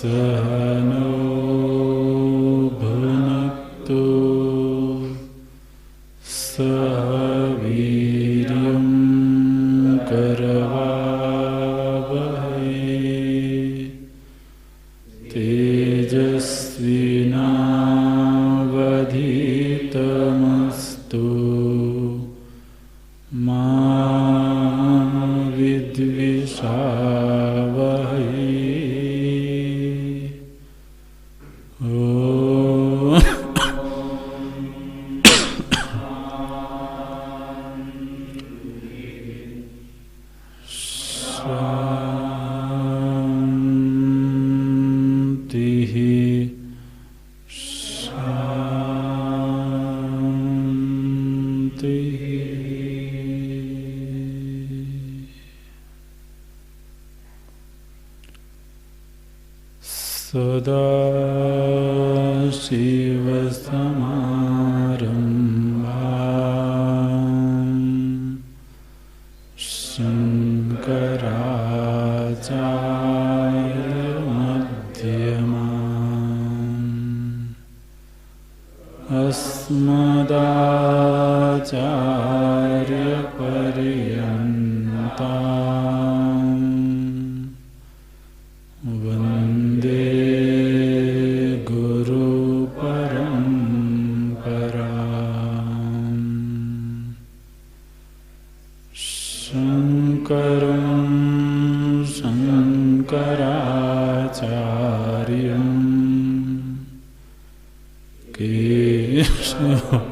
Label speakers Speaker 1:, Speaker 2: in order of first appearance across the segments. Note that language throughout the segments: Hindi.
Speaker 1: सहनो भुनक्तु सह वीर्यं करवावहै तेजस्विनावधीतमस्तु मा विद्विषावहै। सदाशिवसमारम्भाम् शङ्कराचार्यमध्यमाम् अस्मदाचार्यपर्यन्ताम् वन्दे शङ्करं शङ्कराचार्यं केशवं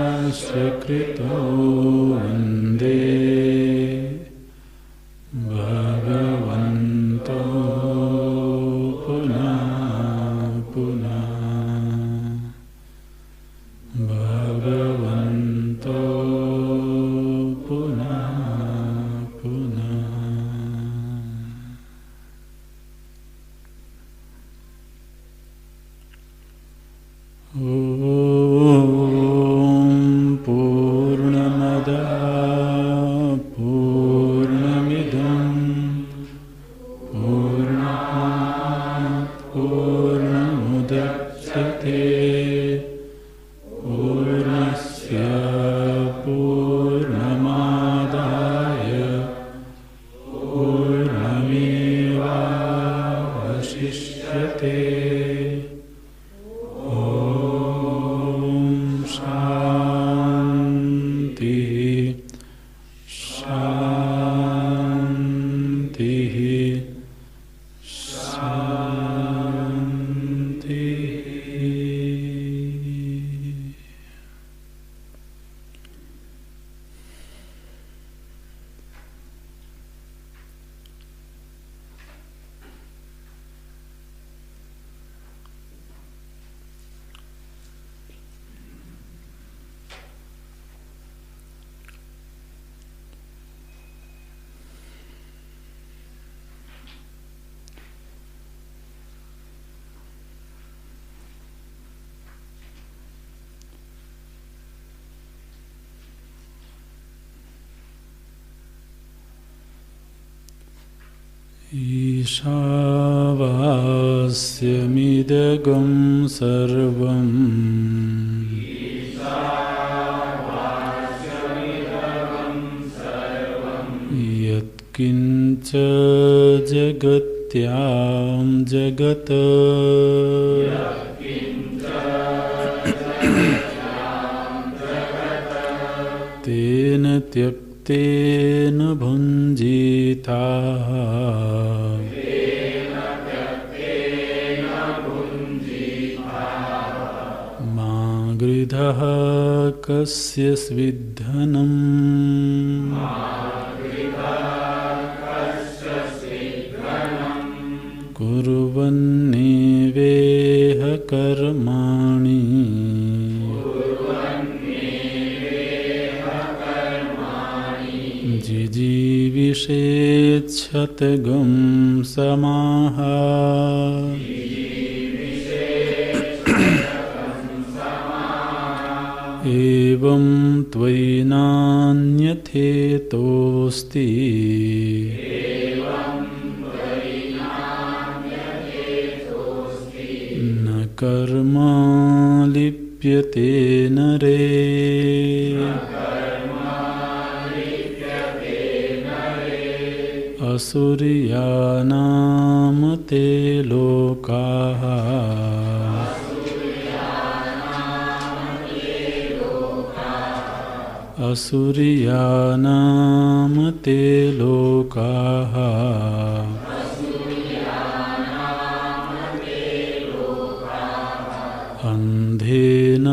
Speaker 1: सूत्रभाष्यकृतो वन्दे भगवन्तो भगवन्तो पुनः पुनः। ॐ पूर्णमदः पूर्णमिदं पूर्णात् पूर्णमुदच्यते पूर्णस्य पूर्णमादाय पूर्णमेवावशिष्यते। ॐ शान्तिः शान्तिः ईशावास्यमिदगं सर्वं यत्किञ्च जगत्यां जगत् तेन त्यक्तेन भुञ्जीताः मा गृधः कस्य स्विद्धनम् कुर्वन्नेवेह कर्माणि जिजीविषेच्छतगं समाः एवं एवं त्वयि नान्यथेतोऽस्ति न कर्मा लिप्यते नरे। असुर्यानां ते लोकाः असुर्यानां ते लोकाः अन्धेन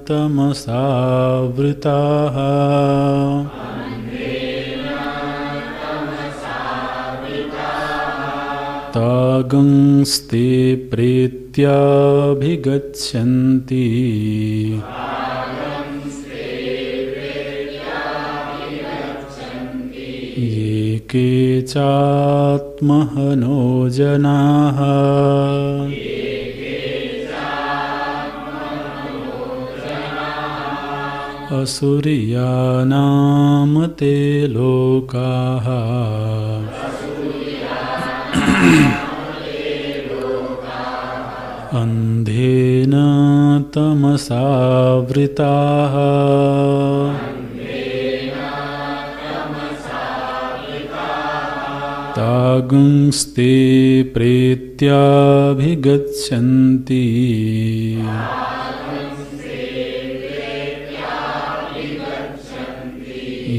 Speaker 1: तमसावृताः तागंस्ते प्रेत्याभिगच्छन्ति ये के चात्महनो जनाः असुर्यानां ते लोकाः अन्धेन तमसावृताः तागंस्ते प्रेत्याभिगच्छन्ति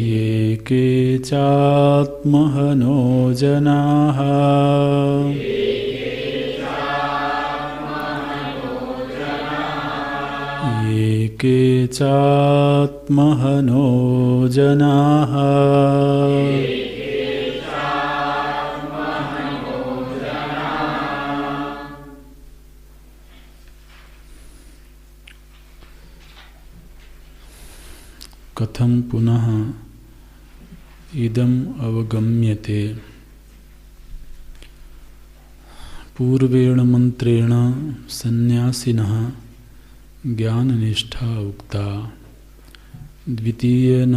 Speaker 1: ये के चात्महनो जनाः ये के चात्महनो जनाः कथं पुनः इदम् अवगम्यते। पूर्वेण मंत्रेण सन्यासिनः ज्ञाननिष्ठा उक्ता, द्वितीयेन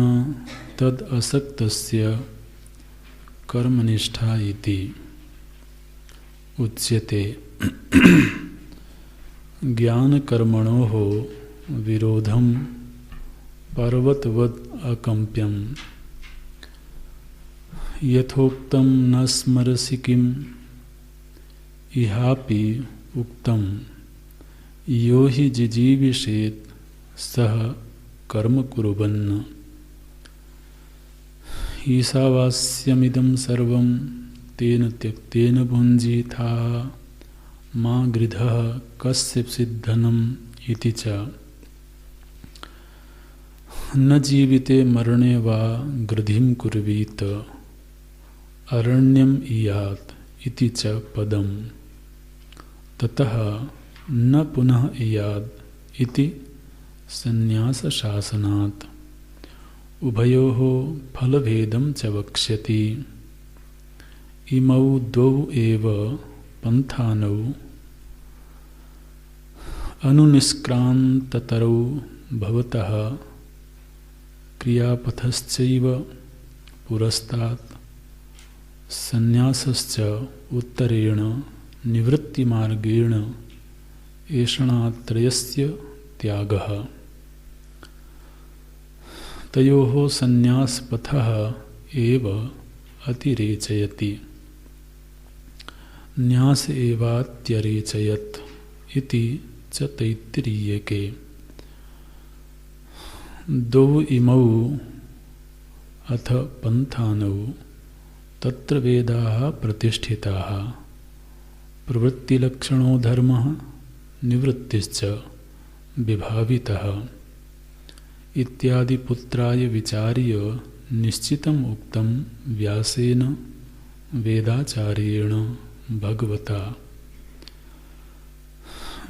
Speaker 1: तद् असक्तस्य कर्मनिष्ठा इति उच्यते। ज्ञानकर्मणोः विरोधं पर्वतवत् अकम्प्यं यथोक्तं न स्मरसि किम् इहापि उक्तं यो हि जिजीविषेत् सः कर्म कुर्वन्। ईशावास्यमिदं सर्वं तेन त्यक्तेन भुञ्जीथाः मा गृधः कस्यचित् धनम् इति च। न जीविते मरणे वा गृधिं कुर्वीत अरण्यम् इयात् इति च पदम्। ततः न पुनः इयात् इति संन्यासशासनात् उभयोः फलभेदं च वक्ष्यति। इमौ द्वौ एव पन्थानौ अनुनिष्क्रान्ततरौ भवतः क्रियापथश्चैव पुरस्तात् संन्यासश्च उत्तरेण निवृत्तिमार्गेण ऐषणात्रयस्य त्यागः। तयोः संन्यासपथः एव अतिरेचयति, न्यास एवात्यरेचयत् इति च तैत्तिरीयके। द्वौ इमौ अथ पन्थानौ तत्र वेदाः प्रतिष्ठिताः। प्रवृत्तिलक्षणो धर्मः निवृत्तिश्च विभावितः इत्यादि पुत्राय विचार्य निश्चितम् उक्तं व्यासेन वेदाचार्येण भगवता।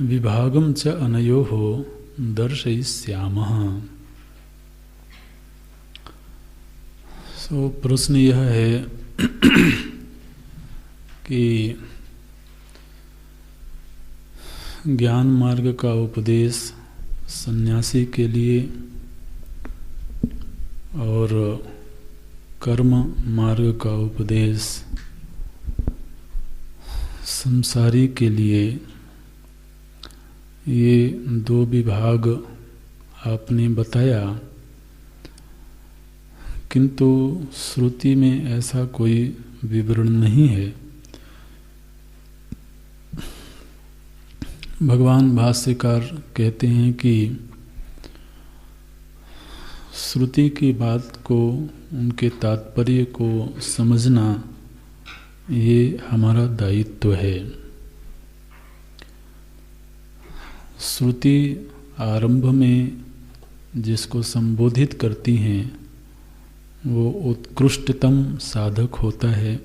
Speaker 1: विभागं च अनयोः दर्शयिष्यामः। तो प्रश्न यह है कि ज्ञान मार्ग का उपदेश सन्यासी के लिए और कर्म मार्ग का उपदेश संसारी के लिए ये दो विभाग आपने बताया, किंतु श्रुति में ऐसा कोई विवरण नहीं है। भगवान भाष्यकार कहते हैं कि श्रुति की बात को, उनके तात्पर्य को समझना ये हमारा दायित्व है। श्रुति आरंभ में जिसको संबोधित करती हैं वो उत्कृष्टतम साधक होता है।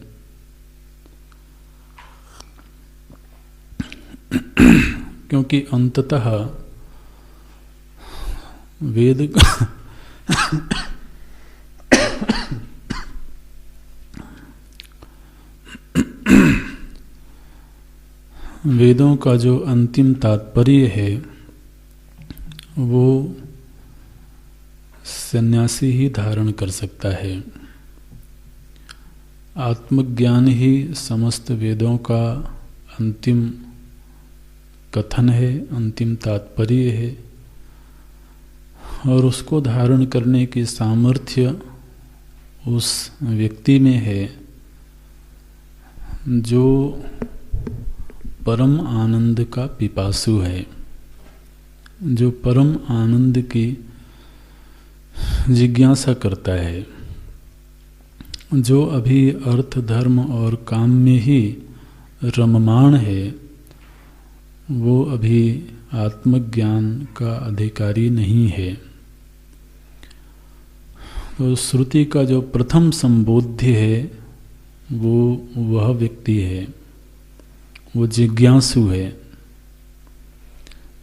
Speaker 1: क्योंकि अंततः वेद वेदों का जो अंतिम तात्पर्य है वो सन्यासी ही धारण कर सकता है। आत्मज्ञान ही समस्त वेदों का अंतिम कथन है, अंतिम तात्पर्य है, और उसको धारण करने की सामर्थ्य उस व्यक्ति में है जो परम आनंद का पिपासु है, जो परम आनंद की जिज्ञासा करता है, जो अभी अर्थ धर्म और काम में ही रममाण है, वो अभी आत्मज्ञान का अधिकारी नहीं है। तो श्रुति का जो प्रथम संबोध्य है वो वह व्यक्ति है, वो जिज्ञासु है।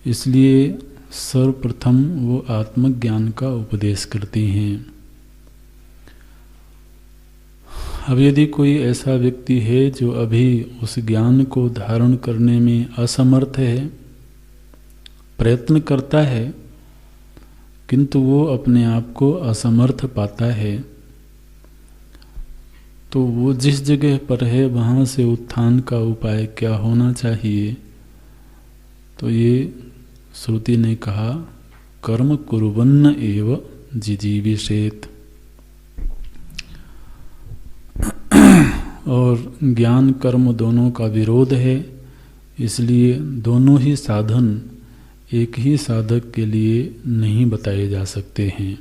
Speaker 1: इसलिए सर्वप्रथम वो आत्मज्ञान का उपदेश करती हैं। अब यदि कोई ऐसा व्यक्ति है जो अभी उस ज्ञान को धारण करने में असमर्थ है, प्रयत्न करता है किंतु वो अपने आप को असमर्थ पाता है, तो वो जिस जगह पर है वहाँ से उत्थान का उपाय क्या होना चाहिए? तो ये श्रुति ने कहा, कर्म कुर्वन्न एव जिजीविषेत। और ज्ञान कर्म दोनों का विरोध है, इसलिए दोनों ही साधन एक ही साधक के लिए नहीं बताए जा सकते हैं।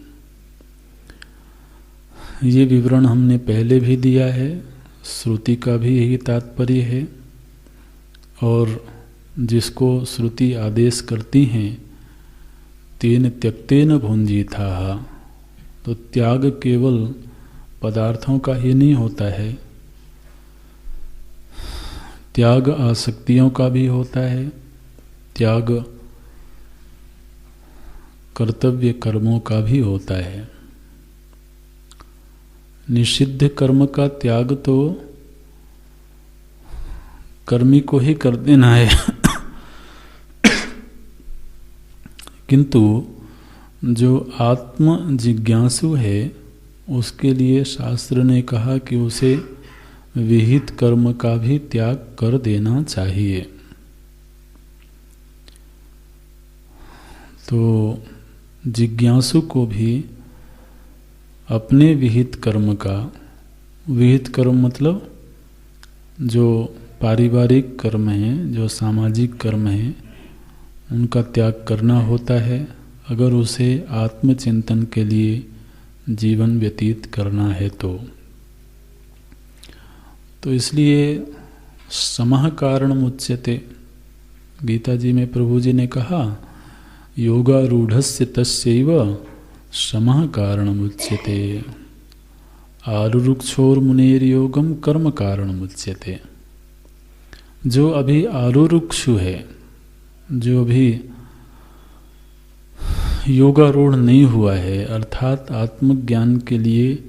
Speaker 1: ये विवरण हमने पहले भी दिया है, श्रुति का भी यही तात्पर्य है। और जिसको श्रुति आदेश करती हैं, तेन त्यक्तेन भुंजीथाः, तो त्याग केवल पदार्थों का ही नहीं होता है, त्याग आसक्तियों का भी होता है, त्याग कर्तव्य कर्मों का भी होता है। निषिद्ध कर्म का त्याग तो कर्मी को ही कर देना है किंतु जो आत्म जिज्ञासु है उसके लिए शास्त्र ने कहा कि उसे विहित कर्म का भी त्याग कर देना चाहिए। तो जिज्ञासु को भी अपने विहित कर्म का, विहित कर्म मतलब जो पारिवारिक कर्म हैं, जो सामाजिक कर्म हैं, उनका त्याग करना होता है अगर उसे आत्मचिंतन के लिए जीवन व्यतीत करना है तो इसलिए समः कारणम् उच्यते। गीता जी में प्रभु जी ने कहा, योगारूढ़स्य तस्यैव समः कारणम् उच्यते, आरुरुक्षोर्मुनेर्योगम कर्म कारणम् उच्यते। जो अभी आरुरुक्षु है, जो अभी योगारूढ़ नहीं हुआ है, अर्थात आत्मज्ञान के लिए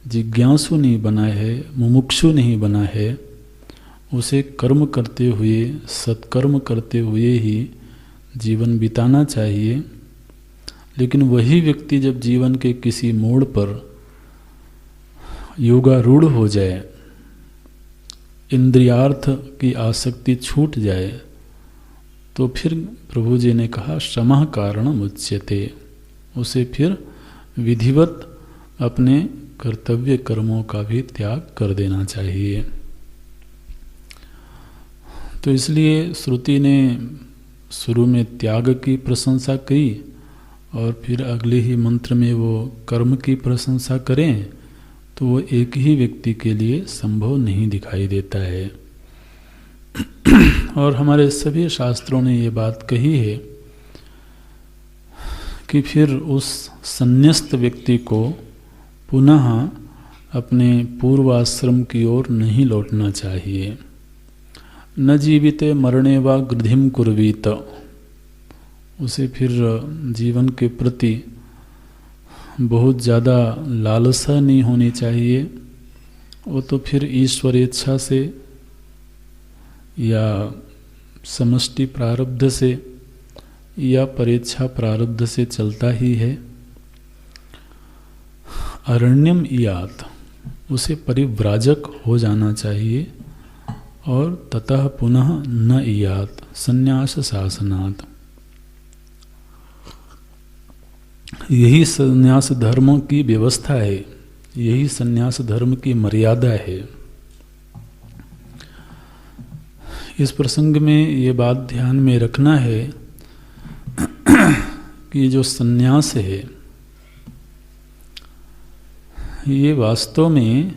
Speaker 1: जिज्ञासु नहीं बना है, मुमुक्षु नहीं बना है, उसे कर्म करते हुए, सत्कर्म करते हुए ही जीवन बिताना चाहिए। लेकिन वही व्यक्ति जब जीवन के किसी मोड़ पर योगारूढ़ हो जाए, इंद्रियार्थ की आसक्ति छूट जाए, तो फिर प्रभु जी ने कहा क्षमा कारणम उच्यते, उसे फिर विधिवत अपने कर्तव्य कर्मों का भी त्याग कर देना चाहिए। तो इसलिए श्रुति ने शुरू में त्याग की प्रशंसा की और फिर अगले ही मंत्र में वो कर्म की प्रशंसा करें, तो वो एक ही व्यक्ति के लिए संभव नहीं दिखाई देता है। और हमारे सभी शास्त्रों ने ये बात कही है कि फिर उस संन्यस्त व्यक्ति को पुनः अपने पूर्वाश्रम की ओर नहीं लौटना चाहिए। न जीविते मरणे वा गृधिम कुर्वीत, उसे फिर जीवन के प्रति बहुत ज़्यादा लालसा नहीं होनी चाहिए। वो तो फिर ईश्वर इच्छा से या समष्टि प्रारब्ध से या परेच्छा प्रारब्ध से चलता ही है। अरण्यम इयात, उसे परिव्राजक हो जाना चाहिए। और ततः पुनः न इयात संन्यास शासनात्, यही संन्यास धर्म की व्यवस्था है, यही संन्यास धर्म की मर्यादा है। इस प्रसंग में ये बात ध्यान में रखना है कि जो संन्यास है ये वास्तव में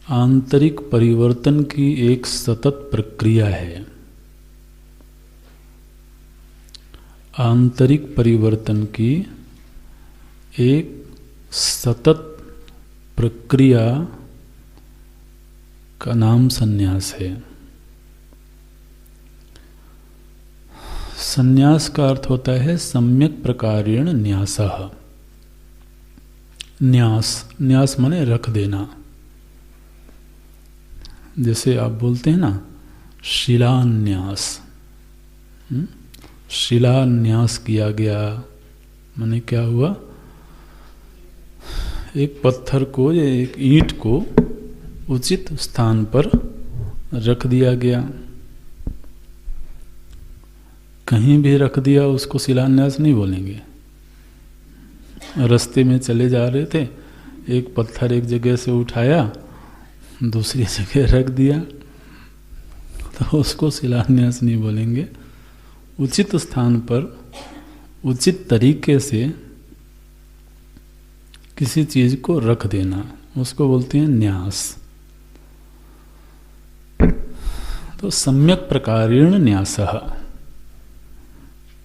Speaker 1: आंतरिक परिवर्तन की एक सतत प्रक्रिया है। आंतरिक परिवर्तन की एक सतत प्रक्रिया का नाम संन्यास है। संन्यास का अर्थ होता है सम्यक प्रकारेण न्यासः। न्यास, न्यास माने रख देना। जैसे आप बोलते हैं ना शिलान्यास, शिलान्यास किया गया माने क्या हुआ, एक पत्थर को या एक ईंट को उचित स्थान पर रख दिया गया। कहीं भी रख दिया उसको शिलान्यास नहीं बोलेंगे। रास्ते में चले जा रहे थे, एक पत्थर एक जगह से उठाया दूसरी जगह रख दिया, तो उसको शिलान्यास नहीं बोलेंगे। उचित स्थान पर उचित तरीके से किसी चीज को रख देना, उसको बोलते हैं न्यास। तो सम्यक प्रकारेण न्यासः,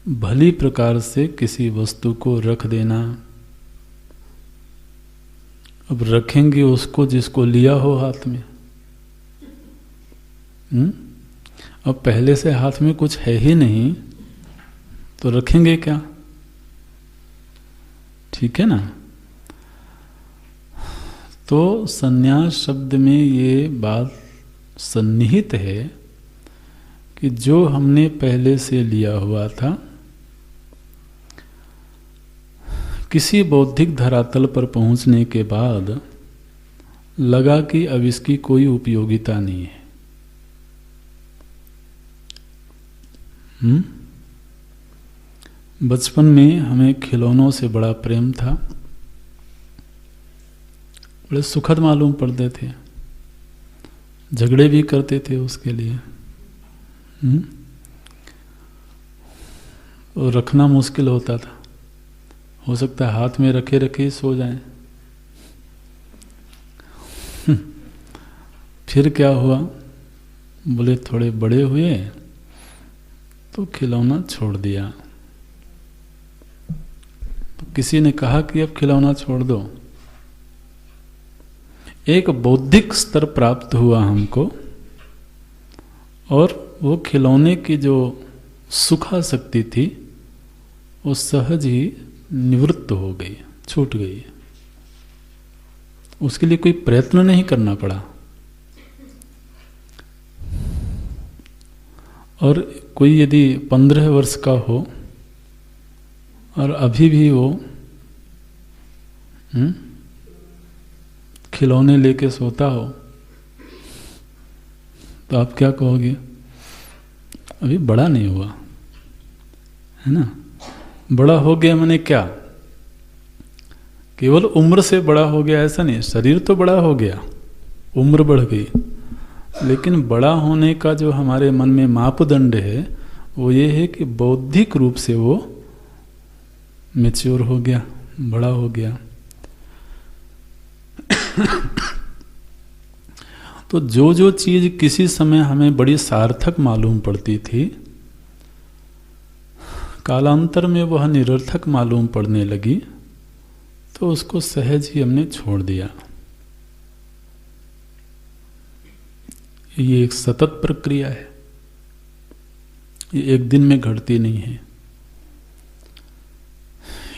Speaker 1: भली प्रकार से किसी वस्तु को रख देना। अब रखेंगे उसको जिसको लिया हो हाथ में। अब पहले से हाथ में कुछ है ही नहीं तो रखेंगे क्या? ठीक है ना। तो संन्यास शब्द में ये बात सन्निहित है कि जो हमने पहले से लिया हुआ था, किसी बौद्धिक धरातल पर पहुंचने के बाद लगा कि अब इसकी कोई उपयोगिता नहीं है। बचपन में हमें खिलौनों से बड़ा प्रेम था, बड़े सुखद मालूम पड़ते थे, झगड़े भी करते थे उसके लिए। और रखना मुश्किल होता था, हो सकता है हाथ में रखे रखे ही सो जाएं। फिर क्या हुआ, बोले थोड़े बड़े हुए तो खिलौना छोड़ दिया। तो किसी ने कहा कि अब खिलौना छोड़ दो। एक बौद्धिक स्तर प्राप्त हुआ हमको, और वो खिलौने की जो सुखासक्ति थी वो सहज ही निवृत्त हो गई, छूट गई। उसके लिए कोई प्रयत्न नहीं करना पड़ा। और कोई यदि 15 वर्ष का हो और अभी भी वो खिलौने लेके सोता हो तो आप क्या कहोगे? अभी बड़ा नहीं हुआ है ना। बड़ा हो गया माने क्या? केवल उम्र से बड़ा हो गया ऐसा नहीं, शरीर तो बड़ा हो गया, उम्र बढ़ गई, लेकिन बड़ा होने का जो हमारे मन में मापदंड है वो ये है कि बौद्धिक रूप से वो मैच्योर हो गया, बड़ा हो गया। तो जो जो चीज किसी समय हमें बड़ी सार्थक मालूम पड़ती थी, कालांतर में वह निरर्थक मालूम पड़ने लगी, तो उसको सहज ही हमने छोड़ दिया। ये एक सतत प्रक्रिया है, ये एक दिन में घटती नहीं है।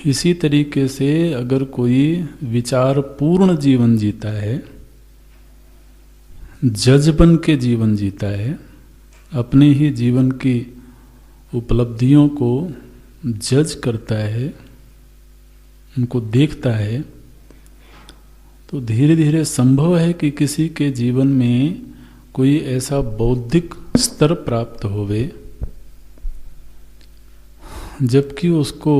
Speaker 1: इसी तरीके से अगर कोई विचार पूर्ण जीवन जीता है, जज बन के जीवन जीता है, अपने ही जीवन की उपलब्धियों को जज करता है, उनको देखता है, तो धीरे धीरे संभव है कि किसी के जीवन में कोई ऐसा बौद्धिक स्तर प्राप्त होवे जबकि उसको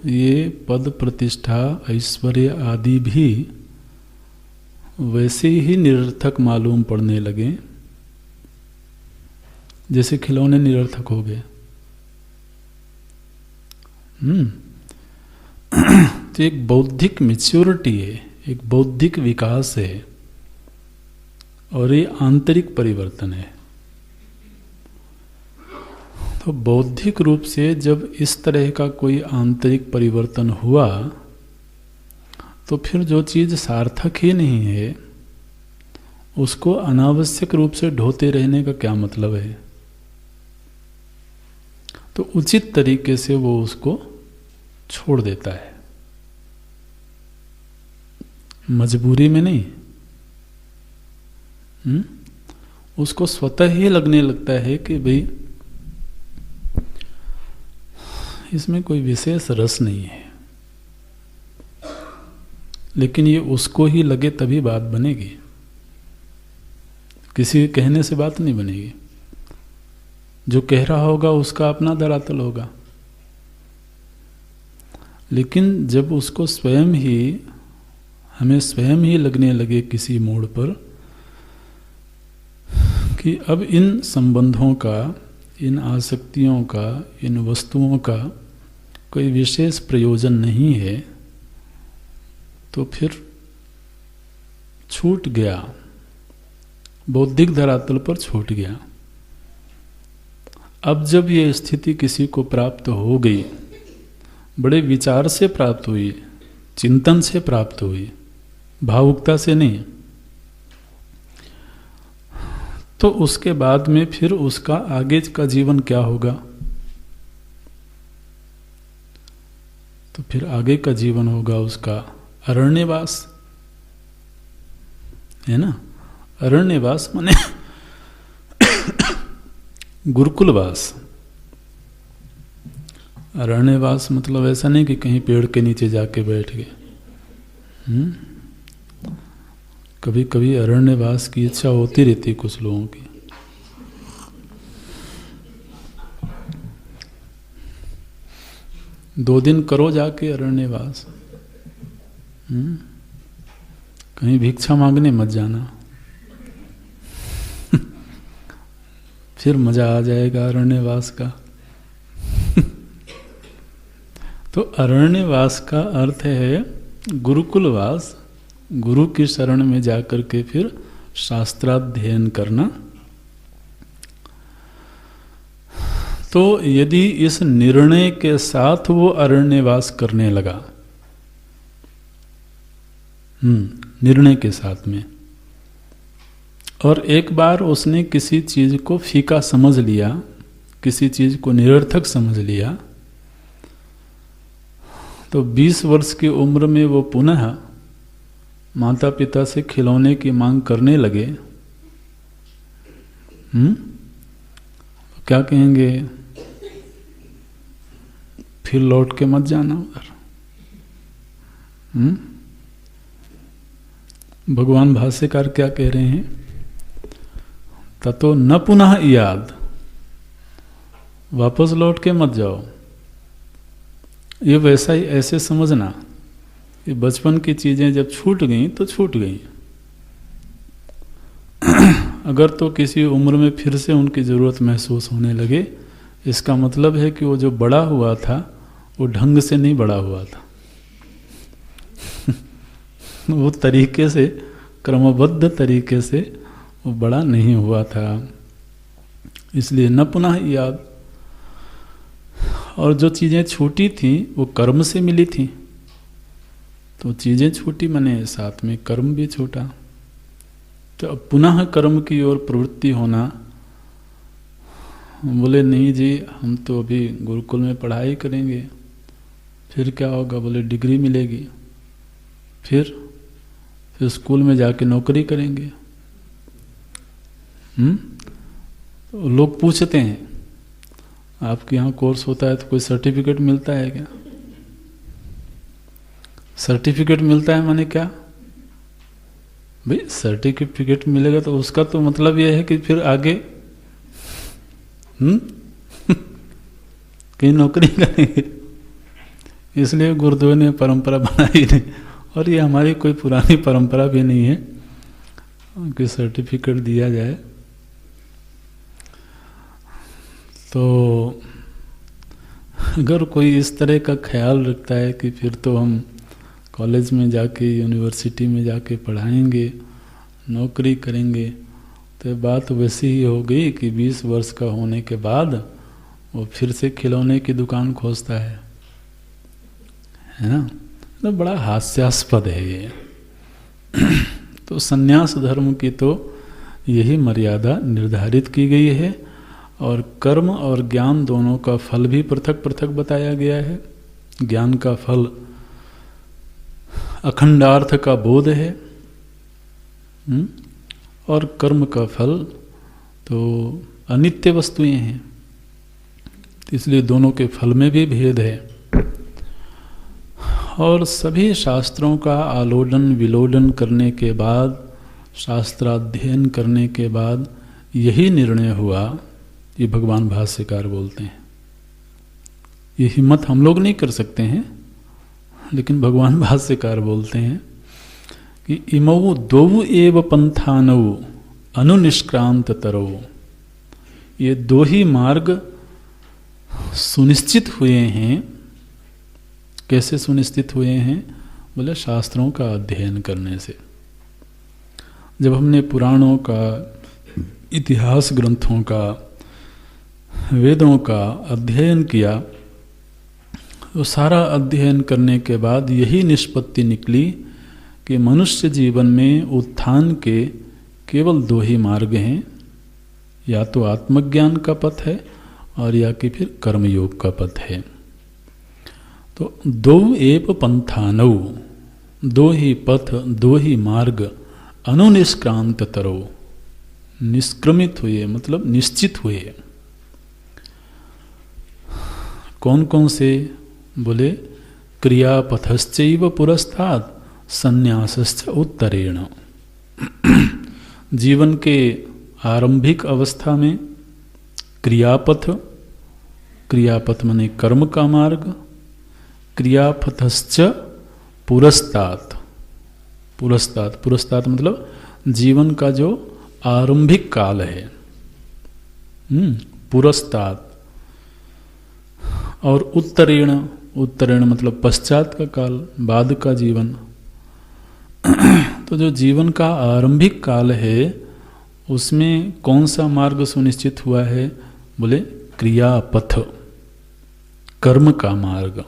Speaker 1: ये पद प्रतिष्ठा ऐश्वर्य आदि भी वैसे ही निरर्थक मालूम पड़ने लगे जैसे खिलौने निरर्थक हो गए। तो एक बौद्धिक मैच्योरिटी है, एक बौद्धिक विकास है, और ये आंतरिक परिवर्तन है। तो बौद्धिक रूप से जब इस तरह का कोई आंतरिक परिवर्तन हुआ, तो फिर जो चीज सार्थक ही नहीं है उसको अनावश्यक रूप से ढोते रहने का क्या मतलब है? तो उचित तरीके से वो उसको छोड़ देता है, मजबूरी में नहीं। उसको स्वतः ही लगने लगता है कि भाई इसमें कोई विशेष रस नहीं है, लेकिन ये उसको ही लगे तभी बात बनेगी, किसी के कहने से बात नहीं बनेगी। जो कह रहा होगा उसका अपना धरातल होगा, लेकिन जब उसको स्वयं ही, हमें स्वयं ही लगने लगे किसी मोड़ पर कि अब इन संबंधों का, इन आसक्तियों का, इन वस्तुओं का कोई विशेष प्रयोजन नहीं है, तो फिर छूट गया, बौद्धिक धरातल पर छूट गया। अब जब ये स्थिति किसी को प्राप्त हो गई, बड़े विचार से प्राप्त हुई, चिंतन से प्राप्त हुई, भावुकता से नहीं, तो उसके बाद में फिर उसका आगे का जीवन क्या होगा? तो फिर आगे का जीवन होगा उसका अरण्यवास, है ना। अरण्यवास माने गुरुकुलवास। अरण्यवास मतलब ऐसा नहीं कि कहीं पेड़ के नीचे जाके बैठ गए। कभी कभी अरण्यवास की इच्छा होती रहती कुछ लोगों की। दो दिन करो जाके अरण्यवास, कहीं भिक्षा मांगने मत जाना, फिर मजा आ जाएगा अरण्यवास का। तो अरण्यवास का अर्थ है गुरुकुलवास, गुरु की शरण में जाकर के फिर शास्त्राध्ययन करना। तो यदि इस निर्णय के साथ वो अरण्यवास करने लगा, निर्णय के साथ में, और एक बार उसने किसी चीज को फीका समझ लिया, किसी चीज को निरर्थक समझ लिया, तो 20 वर्ष की उम्र में वो पुनः माता पिता से खिलौने की मांग करने लगे। क्या कहेंगे? फिर लौट के मत जाना उधर। भगवान भाष्यकार क्या कह रहे हैं? ततो न पुनः याद, वापस लौट के मत जाओ। ये वैसा ही ऐसे समझना कि बचपन की चीजें जब छूट गई तो छूट गई। अगर तो किसी उम्र में फिर से उनकी ज़रूरत महसूस होने लगे, इसका मतलब है कि वो जो बड़ा हुआ था वो ढंग से नहीं बड़ा हुआ था। वो तरीके से, क्रमबद्ध तरीके से वो बड़ा नहीं हुआ था। इसलिए न पुनः याद। और जो चीज़ें छूटी थी वो कर्म से मिली थी, तो चीज़ें छूटी माने साथ में कर्म भी छूटा। तो अब पुनः कर्म की ओर प्रवृत्ति होना, बोले नहीं जी हम तो अभी गुरुकुल में पढ़ाई करेंगे, फिर क्या होगा? बोले डिग्री मिलेगी, फिर स्कूल में जाके नौकरी करेंगे। तो लोग पूछते हैं आपके यहाँ कोर्स होता है तो कोई सर्टिफिकेट मिलता है क्या? सर्टिफिकेट मिलता है माने क्या भाई? सर्टिफिकेट मिलेगा तो उसका तो मतलब यह है कि फिर आगे कहीं नौकरी करेंगे। इसलिए गुरुदेव ने परंपरा बनाई नहीं, और ये हमारी कोई पुरानी परंपरा भी नहीं है कि सर्टिफिकेट दिया जाए। तो अगर कोई इस तरह का ख्याल रखता है कि फिर तो हम कॉलेज में जाके, यूनिवर्सिटी में जाके पढ़ाएंगे, नौकरी करेंगे, तो बात वैसी ही हो गई कि 20 वर्ष का होने के बाद वो फिर से खिलौने की दुकान खोजता है ना? तो बड़ा हास्यास्पद है ये। तो संन्यास धर्म की तो यही मर्यादा निर्धारित की गई है, और कर्म और ज्ञान दोनों का फल भी पृथक पृथक बताया गया है। ज्ञान का फल अखंडार्थ का बोध है, और कर्म का फल तो अनित्य वस्तुएं हैं, इसलिए दोनों के फल में भी भेद है। और सभी शास्त्रों का आलोडन विलोडन करने के बाद, शास्त्राध्ययन करने के बाद यही निर्णय हुआ, ये भगवान भाष्यकार बोलते हैं। ये हिम्मत हम लोग नहीं कर सकते हैं, लेकिन भगवान भाष्यकार बोलते हैं कि इमौ द्वौ एव पंथानौ अनुनिष्क्रांत तरौ, ये दो ही मार्ग सुनिश्चित हुए हैं। कैसे सुनिश्चित हुए हैं? बोले शास्त्रों का अध्ययन करने से। जब हमने पुराणों का, इतिहास ग्रंथों का, वेदों का अध्ययन किया, तो सारा अध्ययन करने के बाद यही निष्पत्ति निकली कि मनुष्य जीवन में उत्थान के केवल दो ही मार्ग हैं, या तो आत्मज्ञान का पथ है और या कि फिर कर्मयोग का पथ है। तो दो एव पंथानौ, दो ही पथ, दो ही मार्ग, अनुनिष्क्रांत तरो, निष्क्रमित हुए मतलब निश्चित हुए। कौन कौन से? बोले क्रियापथश्चैव पुरस्तात् संन्यासश्च उत्तरेण। जीवन के आरंभिक अवस्था में क्रियापथ, क्रियापथ माने कर्म का मार्ग, क्रियापथश्च पुरस्तात्, पुरस्तात्, पुरस्तात् मतलब जीवन का जो आरंभिक काल है, पुरस्तात्। और उत्तरेण, उत्तरेण मतलब पश्चात का काल, बाद का जीवन। तो जो जीवन का आरंभिक काल है उसमें कौन सा मार्ग सुनिश्चित हुआ है? बोले क्रियापथ, कर्म का मार्ग।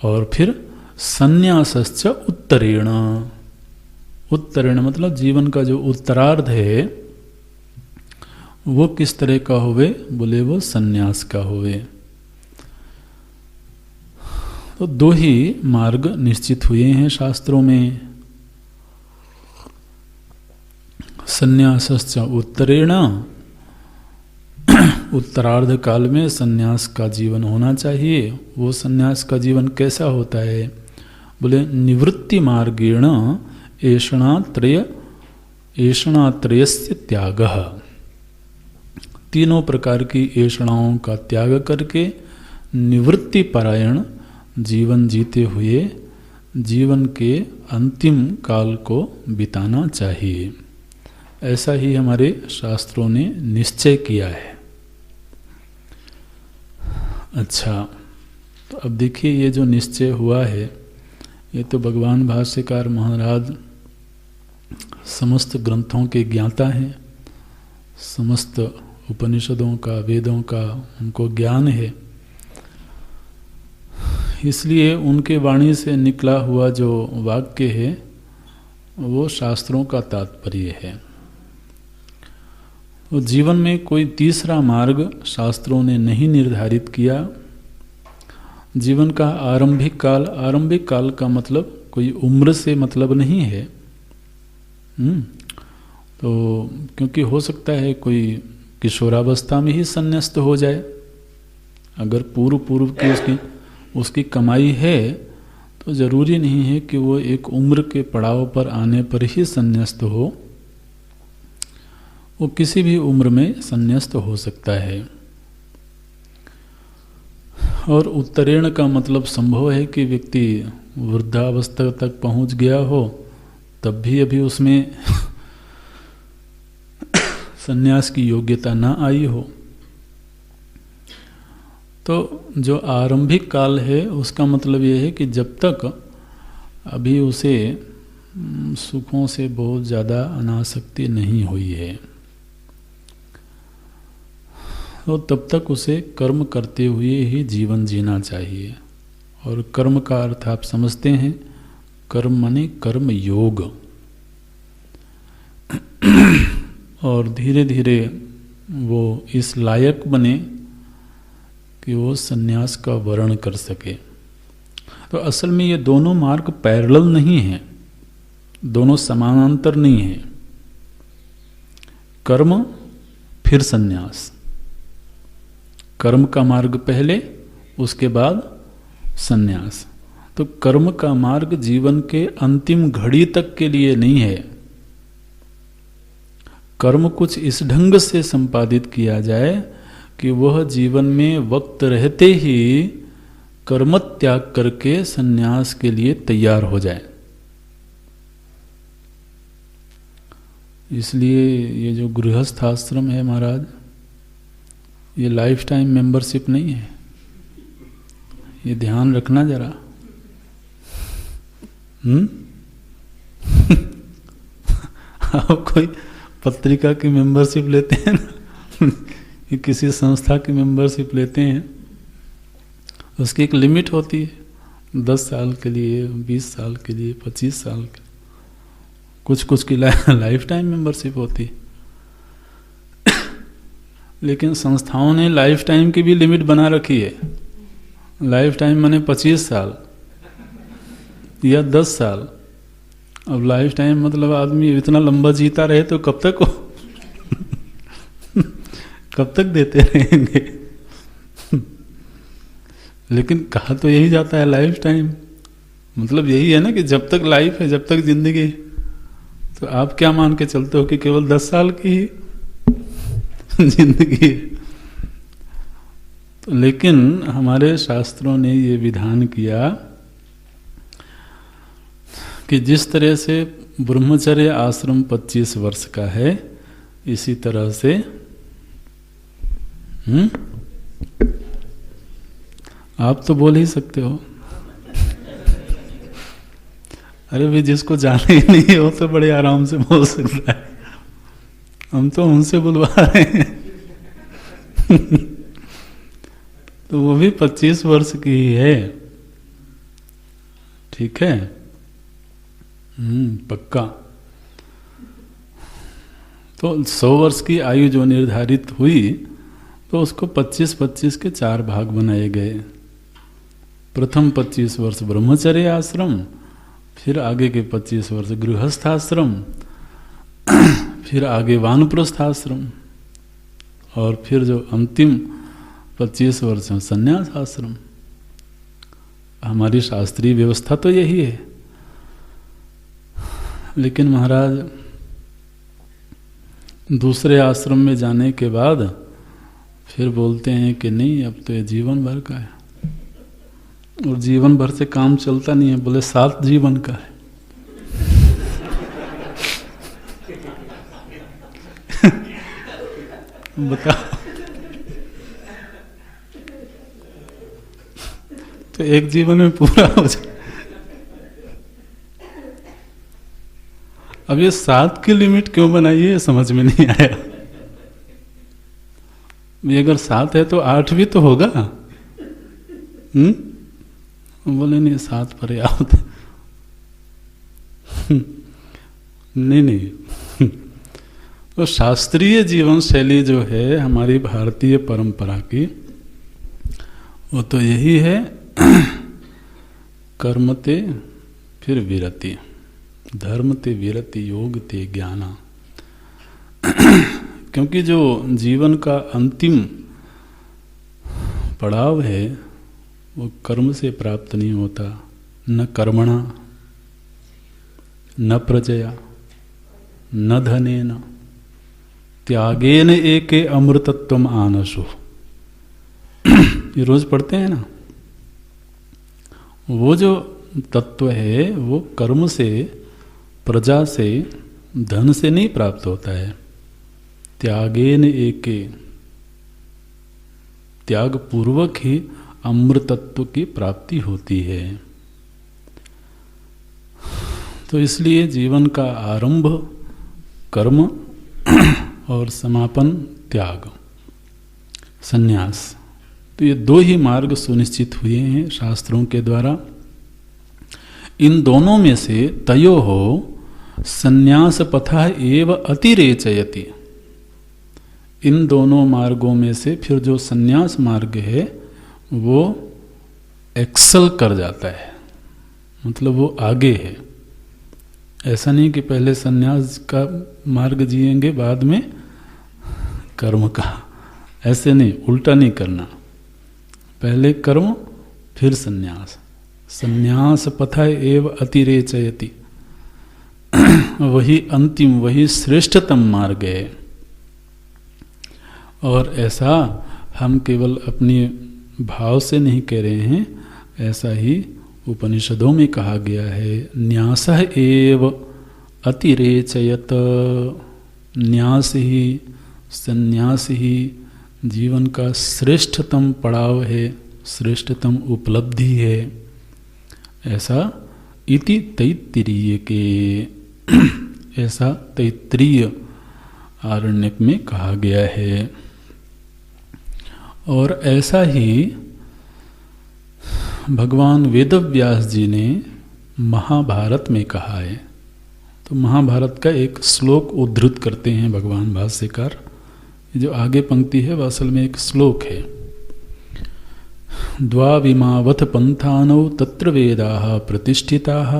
Speaker 1: और फिर संन्यासश्च उत्तरेण, उत्तरेण मतलब जीवन का जो उत्तरार्ध है वो किस तरह का होवे? बोले वो संन्यास का होवे। तो दो ही मार्ग निश्चित हुए हैं शास्त्रों में। संन्यासश्च उत्तरेण, उत्तरार्ध काल में सन्यास का जीवन होना चाहिए। वो सन्यास का जीवन कैसा होता है? बोले निवृत्ति मार्गेण ऐषणात्रयस्य त्यागः, तीनों प्रकार की ऐषणाओं का त्याग करके निवृत्ति परायण जीवन जीते हुए जीवन के अंतिम काल को बिताना चाहिए। ऐसा ही हमारे शास्त्रों ने निश्चय किया है। अच्छा, तो अब देखिए ये जो निश्चय हुआ है, ये तो भगवान भाष्यकार महाराज समस्त ग्रंथों के ज्ञाता हैं, समस्त उपनिषदों का, वेदों का उनको ज्ञान है। इसलिए उनके वाणी से निकला हुआ जो वाक्य है वो शास्त्रों का तात्पर्य है। तो जीवन में कोई तीसरा मार्ग शास्त्रों ने नहीं निर्धारित किया। जीवन का आरंभिक काल का मतलब कोई उम्र से मतलब नहीं है। तो क्योंकि हो सकता है कोई किशोरावस्था में ही संन्यास्त हो जाए, अगर पूर्व की उसकी कमाई है तो जरूरी नहीं है कि वो एक उम्र के पड़ाव पर आने पर ही संन्यास्त हो, वो किसी भी उम्र में संन्यास्त हो सकता है। और उत्तरेण का मतलब संभव है कि व्यक्ति वृद्धावस्था तक पहुंच गया हो तब भी अभी उसमें संन्यास की योग्यता ना आई हो। तो जो आरंभिक काल है उसका मतलब ये है कि जब तक अभी उसे सुखों से बहुत ज़्यादा अनासक्ति नहीं हुई है तो तब तक उसे कर्म करते हुए ही जीवन जीना चाहिए। और कर्म का अर्थ आप समझते हैं, कर्म माने कर्म योग। और धीरे धीरे वो इस लायक बने कि वो सन्यास का वर्ण कर सके। तो असल में ये दोनों मार्ग पैरेलल नहीं हैं, दोनों समानांतर नहीं हैं। कर्म फिर सन्यास, कर्म का मार्ग पहले, उसके बाद सन्यास। तो कर्म का मार्ग जीवन के अंतिम घड़ी तक के लिए नहीं है। कर्म कुछ इस ढंग से संपादित किया जाए कि वह जीवन में वक्त रहते ही कर्म त्याग करके सन्यास के लिए तैयार हो जाए। इसलिए ये जो गृहस्थ आश्रम है महाराज, ये लाइफ टाइम मेंबरशिप नहीं है, ये ध्यान रखना जरा। आप कोई पत्रिका की मेंबरशिप लेते हैं ना, किसी संस्था की मेंबरशिप लेते हैं, उसकी एक लिमिट होती है, 10 साल के लिए, 20 साल के लिए, 25 साल के, कुछ की लाइफ टाइम मेंबरशिप होती है। लेकिन संस्थाओं ने लाइफ टाइम की भी लिमिट बना रखी है। लाइफ टाइम माने 25 साल या 10 साल। अब लाइफ टाइम मतलब आदमी इतना लंबा जीता रहे तो कब तक कब तक देते रहेंगे। लेकिन कहा तो यही जाता है लाइफ टाइम, मतलब यही है ना कि जब तक लाइफ है, जब तक जिंदगी। तो आप क्या मान के चलते हो कि केवल 10 साल की ही जिंदगी। तो लेकिन हमारे शास्त्रों ने ये विधान किया कि जिस तरह से ब्रह्मचर्य आश्रम 25 वर्ष का है, इसी तरह से आप तो बोल ही सकते हो। अरे भाई, जिसको जाना ही नहीं हो तो बड़े आराम से बोल सकता है, हम तो उनसे बुलवा रहे हैं। तो वो भी 25 वर्ष की ही है, ठीक है, पक्का। तो 100 वर्ष की आयु जो निर्धारित हुई तो उसको 25-25 के 4 भाग बनाए गए। प्रथम 25 वर्ष ब्रह्मचर्य आश्रम, फिर आगे के 25 वर्ष गृहस्थ आश्रम, फिर आगे वानप्रस्थ आश्रम, और फिर जो अंतिम 25 वर्ष में संन्यास आश्रम। हमारी शास्त्रीय व्यवस्था तो यही है, लेकिन महाराज दूसरे आश्रम में जाने के बाद फिर बोलते हैं कि नहीं, अब तो ये जीवन भर का है, और जीवन भर से काम चलता नहीं है, बोले 7 जीवन का है। बताओ, तो एक जीवन में पूरा हो जाए। अब ये 7 की लिमिट क्यों बनाई है समझ में नहीं आया। ये अगर 7 है तो 8 भी तो होगा। बोले नहीं 7 पर्याप्त। नहीं तो शास्त्रीय जीवन शैली जो है हमारी भारतीय परंपरा की, वो तो यही है, कर्म ते फिर विरति, धर्म ते विरति, योग ते ज्ञाना। क्योंकि जो जीवन का अंतिम पड़ाव है वो कर्म से प्राप्त नहीं होता, न कर्मणा, न प्रजया, न धनेन, त्यागेन एके अमृतत्वम आनशु। ये रोज पढ़ते हैं ना। वो जो तत्व है वो कर्म से, प्रजा से, धन से नहीं प्राप्त होता है। त्यागेन एके, त्याग पूर्वक ही अमृतत्व की प्राप्ति होती है। तो इसलिए जीवन का आरंभ कर्म और समापन त्याग, संन्यास, तो ये 2 ही मार्ग सुनिश्चित हुए हैं शास्त्रों के द्वारा। इन दोनों में से तयो हो संन्यास पथा एव अतिरेचयति। इन दोनों मार्गों में से फिर जो संन्यास मार्ग है वो एक्सल कर जाता है, मतलब वो आगे है। ऐसा नहीं कि पहले संन्यास का मार्ग जिएंगे बाद में कर्म का, ऐसे नहीं, उल्टा नहीं करना। पहले कर्म फिर संन्यास, संन्यास पथा एव अतिरेचयति, वही अंतिम, वही श्रेष्ठतम मार्ग है। और ऐसा हम केवल अपने भाव से नहीं कह रहे हैं, ऐसा ही उपनिषदों में कहा गया है। न्यासः एव अतिरेचयत, न्यास ही, संन्यास ही जीवन का श्रेष्ठतम पड़ाव है, श्रेष्ठतम उपलब्धि है। ऐसा इति तैत्तिरीय के, ऐसा तैत्तिरीय आरण्यक में कहा गया है। और ऐसा ही भगवान वेदव्यास जी ने महाभारत में कहा है। तो महाभारत का एक श्लोक उद्धृत करते हैं भगवान भाष्यकार। जो आगे पंक्ति है वह असल में एक श्लोक है। द्वाविमावथ पंथानौ तत्र वेदाः प्रतिष्ठिताः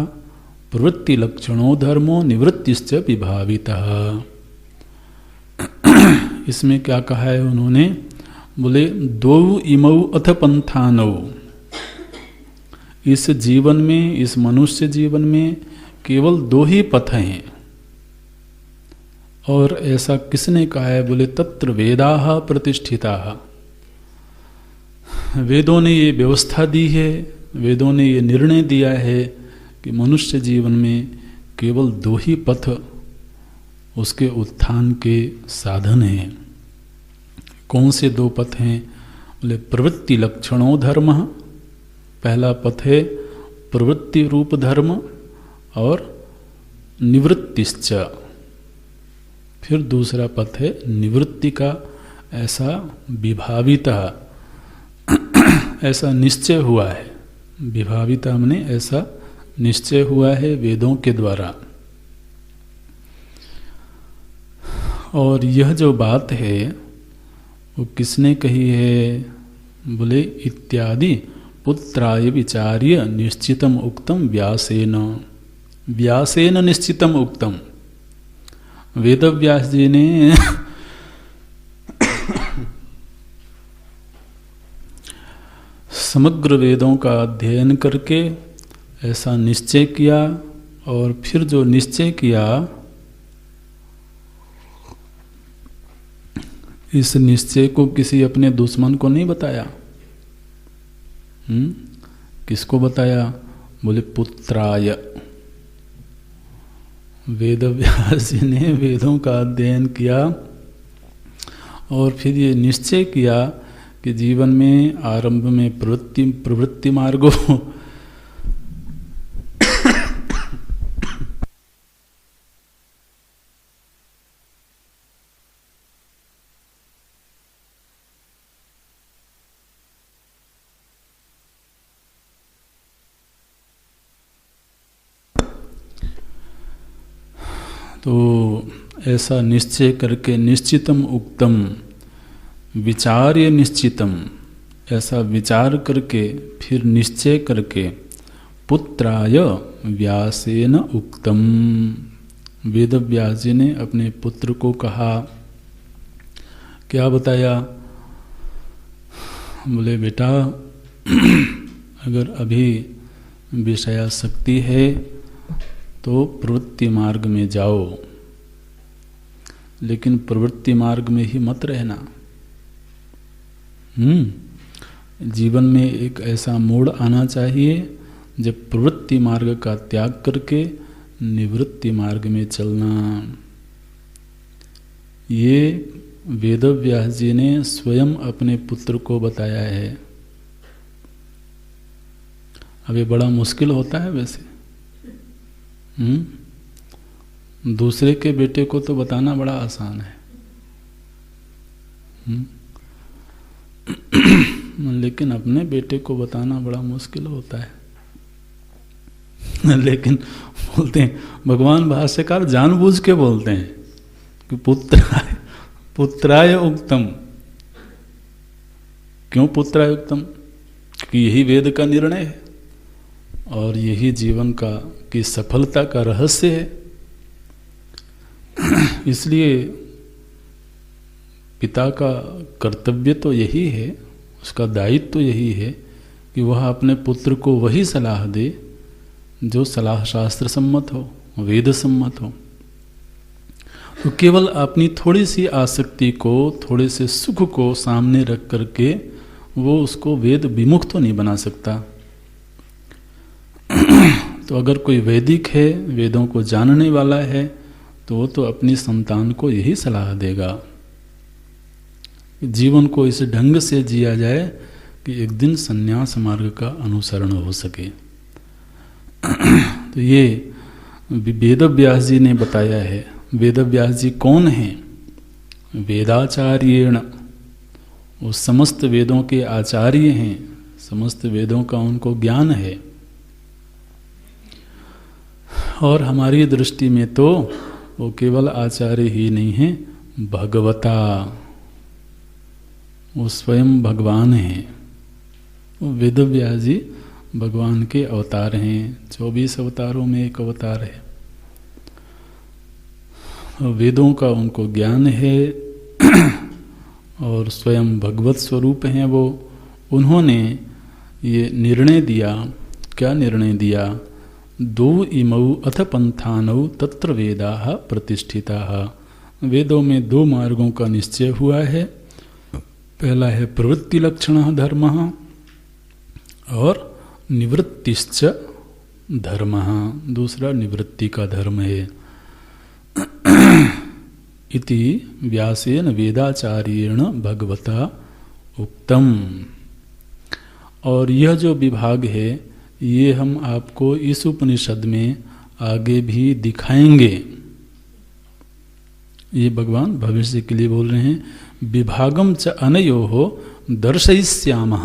Speaker 1: प्रवृत्ति लक्षणो धर्मो निवृत्तिश्च विभावितः। इसमें क्या कहा है उन्होंने, बोले द्वौ इमौ अथ पंथानौ, इस जीवन में, इस मनुष्य जीवन में केवल 2 ही पथ हैं। और ऐसा किसने कहा है, बोले तत्र वेदाः प्रतिष्ठिताः, वेदों ने ये व्यवस्था दी है, वेदों ने ये निर्णय दिया है कि मनुष्य जीवन में केवल 2 ही पथ उसके उत्थान के साधन हैं। कौन से 2 पथ हैं, बोले प्रवृत्ति लक्षणों धर्म, पहला पथ है प्रवृत्ति रूप धर्म, और निवृत्तिश्च, फिर दूसरा पथ है निवृत्ति का। ऐसा विभाविता, ऐसा निश्चय हुआ है, विभाविता माने ऐसा निश्चय हुआ है वेदों के द्वारा। और यह जो बात है वो किसने कही है, बोले इत्यादि पुत्राय विचार्य निश्चितम उक्तम व्यासेन, व्यासेन निश्चितम उक्तम। वेदव्यास जी ने समग्र वेदों का अध्ययन करके ऐसा निश्चय किया, और फिर जो निश्चय किया, इस निश्चय को किसी अपने दुश्मन को नहीं बताया। किसको बताया? बोले पुत्राय। वेद व्यास जी ने वेदों का अध्ययन किया और फिर ये निश्चय किया कि जीवन में आरंभ में प्रवृत्ति मार्गों तो ऐसा निश्चय करके निश्चितम उक्तम विचार्य निश्चितम, ऐसा विचार करके फिर निश्चय करके पुत्राय व्यासेन उक्तम, वेद व्यास जी ने अपने पुत्र को कहा। क्या बताया? बोले बेटा अगर अभी विषयासक्ति है तो प्रवृत्ति मार्ग में जाओ, लेकिन प्रवृत्ति मार्ग में ही मत रहना। जीवन में एक ऐसा मोड़ आना चाहिए जब प्रवृत्ति मार्ग का त्याग करके निवृत्ति मार्ग में चलना। ये वेद व्यास जी ने स्वयं अपने पुत्र को बताया है। अब ये बड़ा मुश्किल होता है वैसे। दूसरे के बेटे को तो बताना बड़ा आसान है, लेकिन अपने बेटे को बताना बड़ा मुश्किल होता है। लेकिन बोलते हैं, भगवान भाष्यकार जानबूझ के बोलते हैं कि पुत्राय उक्तम। क्यों पुत्राय उक्तम? क्योंकि यही वेद का निर्णय है और यही जीवन का की सफलता का रहस्य है। इसलिए पिता का कर्तव्य तो यही है, उसका दायित्व तो यही है कि वह अपने पुत्र को वही सलाह दे जो सलाह शास्त्र सम्मत हो, वेद सम्मत हो। तो केवल अपनी थोड़ी सी आसक्ति को, थोड़े से सुख को सामने रख करके वो उसको वेद विमुख तो नहीं बना सकता। तो अगर कोई वैदिक है, वेदों को जानने वाला है, तो वो तो अपनी संतान को यही सलाह देगा जीवन को इस ढंग से जिया जाए कि एक दिन संन्यास मार्ग का अनुसरण हो सके। तो ये वेद व्यास जी ने बताया है। वेद व्यास जी कौन हैं? वेदाचार्येण, वो समस्त वेदों के आचार्य हैं, समस्त वेदों का उनको ज्ञान है। और हमारी दृष्टि में तो वो केवल आचार्य ही नहीं है, भगवता, वो स्वयं भगवान हैं। वेद व्यास जी भगवान के अवतार हैं। 24 अवतारों में एक अवतार है। वेदों का उनको ज्ञान है और स्वयं भगवत स्वरूप हैं वो। उन्होंने ये निर्णय दिया। क्या निर्णय दिया? 2 इमौ अथ पंथानौ तत्र वेदाः प्रतिष्ठिताः। वेदों में 2 मार्गों का निश्चय हुआ है। पहला है प्रवृत्ति लक्षणः धर्मः और निवृत्तिश्च धर्मः, दूसरा निवृत्ति का धर्म है। इति व्यासेन वेदाचार्येण भगवता उक्तम। और यह जो विभाग है ये हम आपको इस उपनिषद में आगे भी दिखाएंगे। ये भगवान भविष्य के लिए बोल रहे हैं। विभागम च अनयोः दर्शयिष्यामः,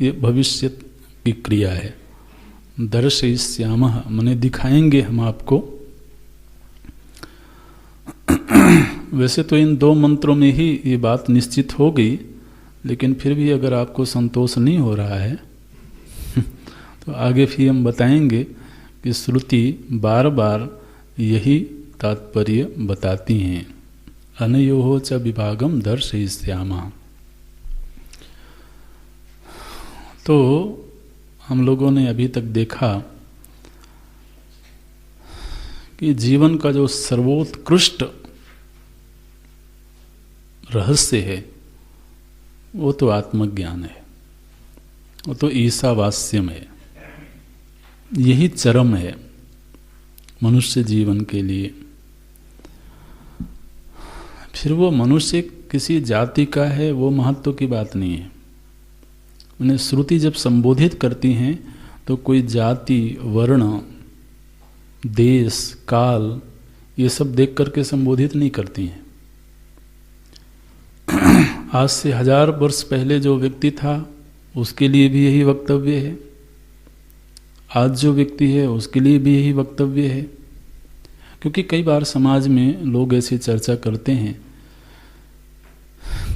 Speaker 1: ये भविष्य की क्रिया है। दर्शयिष्यामः माने दिखाएंगे हम आपको। वैसे तो इन 2 मंत्रों में ही ये बात निश्चित हो गई, लेकिन फिर भी अगर आपको संतोष नहीं हो रहा है तो आगे फिर हम बताएंगे कि श्रुति बार बार यही तात्पर्य बताती हैं। अनयोः च विभागम दर्शयिष्यामः। तो हम लोगों ने अभी तक देखा कि जीवन का जो सर्वोत्कृष्ट रहस्य है वो तो आत्मज्ञान है, वो तो ईसावास्यम है। यही चरम है मनुष्य जीवन के लिए। फिर वो मनुष्य किसी जाति का है वो महत्व की बात नहीं है। उन्हें श्रुति जब संबोधित करती हैं तो कोई जाति, वर्ण, देश, काल ये सब देख करके संबोधित नहीं करती हैं। आज से 1000 वर्ष पहले जो व्यक्ति था उसके लिए भी यही वक्तव्य है, आज जो व्यक्ति है उसके लिए भी यही वक्तव्य है। क्योंकि कई बार समाज में लोग ऐसी चर्चा करते हैं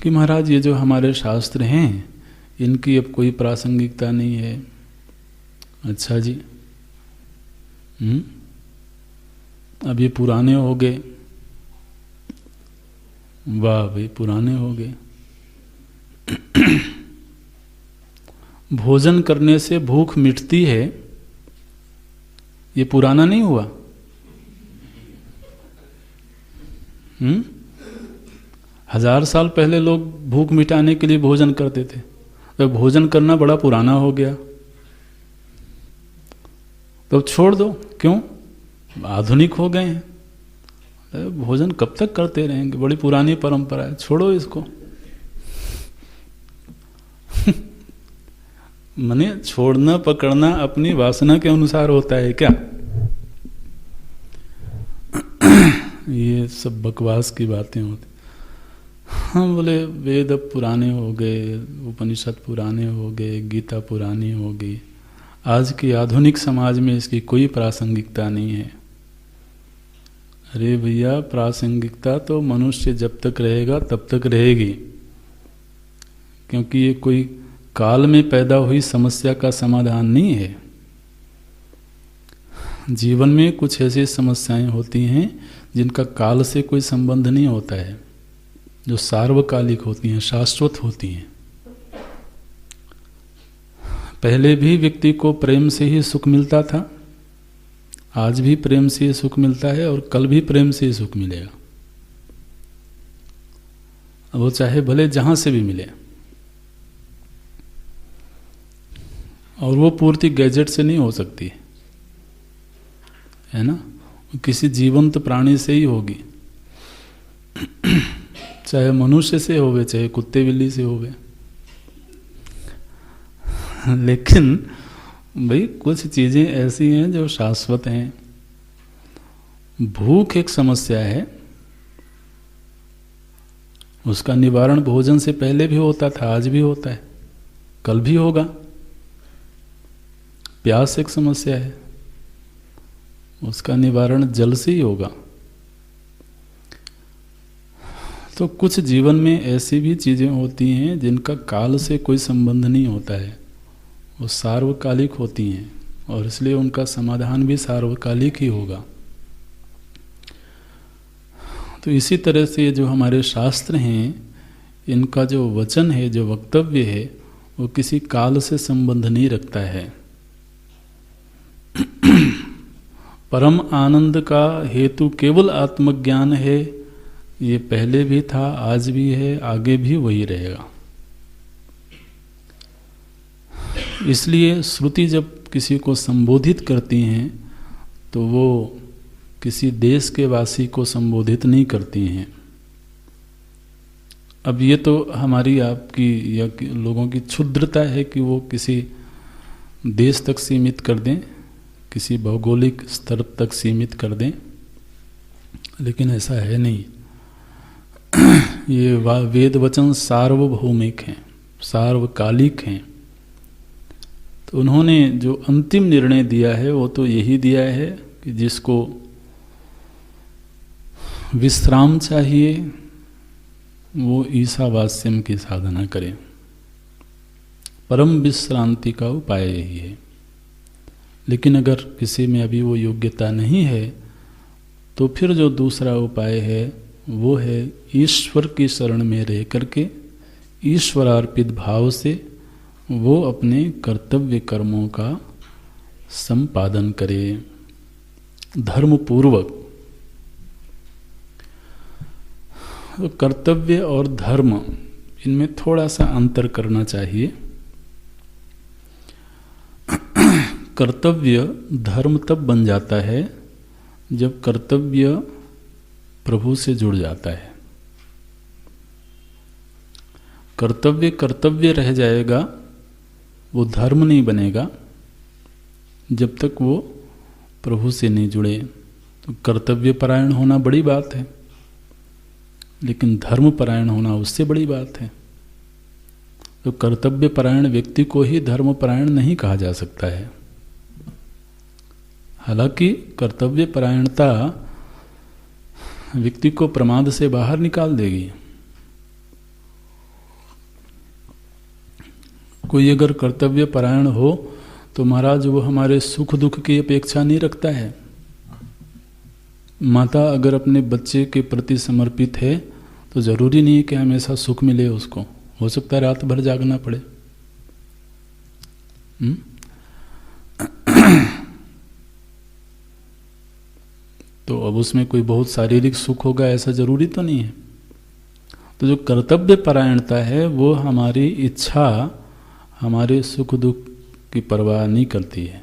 Speaker 1: कि महाराज ये जो हमारे शास्त्र हैं इनकी अब कोई प्रासंगिकता नहीं है। अच्छा जी, अब ये पुराने हो गए। वाह भाई, पुराने हो गए। भोजन करने से भूख मिटती है, ये पुराना नहीं हुआ? 1000 साल पहले लोग भूख मिटाने के लिए भोजन करते थे, तो भोजन करना बड़ा पुराना हो गया। तो छोड़ दो, क्यों? आधुनिक हो गए हैं, भोजन कब तक करते रहेंगे, बड़ी पुरानी परंपरा है, छोड़ो इसको। मने छोड़ना पकड़ना अपनी वासना के अनुसार होता है क्या? ये सब बकवास की बातें होती। हाँ, बोले वेद अब पुराने हो गए, उपनिषद पुराने हो गए, गीता पुरानी हो गई। आज के आधुनिक समाज में इसकी कोई प्रासंगिकता नहीं है। अरे भैया, प्रासंगिकता तो मनुष्य जब तक रहेगा तब तक रहेगी, क्योंकि ये कोई काल में पैदा हुई समस्या का समाधान नहीं है। जीवन में कुछ ऐसी समस्याएं होती हैं जिनका काल से कोई संबंध नहीं होता है, जो सार्वकालिक होती हैं, शाश्वत होती हैं। पहले भी व्यक्ति को प्रेम से ही सुख मिलता था, आज भी प्रेम से ही सुख मिलता है और कल भी प्रेम से ही सुख मिलेगा। वो चाहे भले जहां से भी मिले, और वो पूर्ति गैजेट से नहीं हो सकती है ना, किसी जीवंत प्राणी से ही होगी। चाहे मनुष्य से होवे, चाहे कुत्ते बिल्ली से होवे। लेकिन भाई कुछ चीजें ऐसी हैं जो शाश्वत हैं। भूख एक समस्या है, उसका निवारण भोजन से पहले भी होता था, आज भी होता है, कल भी होगा। प्यास एक समस्या है, उसका निवारण जल से ही होगा। तो कुछ जीवन में ऐसी भी चीजें होती हैं जिनका काल से कोई संबंध नहीं होता है, वो सार्वकालिक होती हैं, और इसलिए उनका समाधान भी सार्वकालिक ही होगा। तो इसी तरह से जो हमारे शास्त्र हैं, इनका जो वचन है, जो वक्तव्य है, वो किसी काल से संबंध नहीं रखता है। परम आनंद का हेतु केवल आत्मज्ञान है। ये पहले भी था, आज भी है, आगे भी वही रहेगा। इसलिए श्रुति जब किसी को संबोधित करती हैं तो वो किसी देश के वासी को संबोधित नहीं करती हैं। अब ये तो हमारी आपकी या लोगों की क्षुद्रता है कि वो किसी देश तक सीमित कर दें, किसी भौगोलिक स्तर तक सीमित कर दें, लेकिन ऐसा है नहीं। ये वेद वचन सार्वभौमिक हैं, सार्वकालिक हैं। तो उन्होंने जो अंतिम निर्णय दिया है वो तो यही दिया है कि जिसको विश्राम चाहिए वो ईसावास्यम की साधना करे। परम विश्रांति का उपाय यही है। लेकिन अगर किसी में अभी वो योग्यता नहीं है तो फिर जो दूसरा उपाय है वो है ईश्वर की शरण में रह करके ईश्वरार्पित भाव से वो अपने कर्तव्य कर्मों का संपादन करे धर्मपूर्वक। तो कर्तव्य और धर्म, इनमें थोड़ा सा अंतर करना चाहिए। कर्तव्य धर्म तब बन जाता है जब कर्तव्य प्रभु से जुड़ जाता है। कर्तव्य कर्तव्य रह जाएगा, वो धर्म नहीं बनेगा जब तक वो प्रभु से नहीं जुड़े। तो कर्तव्य परायण होना बड़ी बात है, लेकिन धर्म परायण होना उससे बड़ी बात है। तो कर्तव्य परायण व्यक्ति को ही धर्म परायण नहीं कहा जा सकता है। हालांकि कर्तव्य परायणता व्यक्ति को प्रमाद से बाहर निकाल देगी। कोई अगर कर्तव्य परायण हो तो महाराज वो हमारे सुख दुख की अपेक्षा नहीं रखता है। माता अगर अपने बच्चे के प्रति समर्पित है तो जरूरी नहीं है कि हमेशा सुख मिले उसको, हो सकता है रात भर जागना पड़े। तो अब उसमें कोई बहुत शारीरिक सुख होगा ऐसा जरूरी तो नहीं है। तो जो कर्तव्य परायणता है वो हमारी इच्छा, हमारे सुख दुख की परवाह नहीं करती है।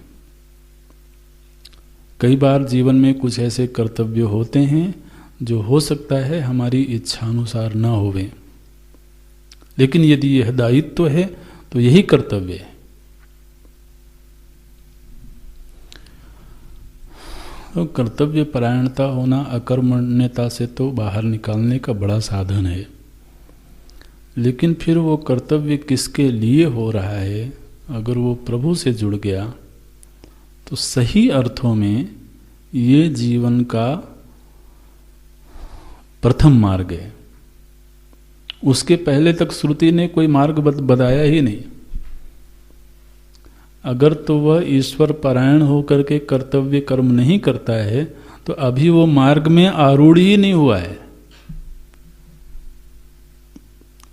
Speaker 1: कई बार जीवन में कुछ ऐसे कर्तव्य होते हैं जो हो सकता है हमारी इच्छा अनुसार ना होवे, लेकिन यदि यह दायित्व है तो यही कर्तव्य है। तो कर्तव्य परायणता होना अकर्मण्यता से तो बाहर निकालने का बड़ा साधन है, लेकिन फिर वो कर्तव्य किसके लिए हो रहा है, अगर वो प्रभु से जुड़ गया तो सही अर्थों में ये जीवन का प्रथम मार्ग है। उसके पहले तक श्रुति ने कोई मार्ग बताया ही नहीं। अगर तो वह ईश्वर परायण होकर के कर्तव्य कर्म नहीं करता है तो अभी वो मार्ग में आरूढ़ ही नहीं हुआ है।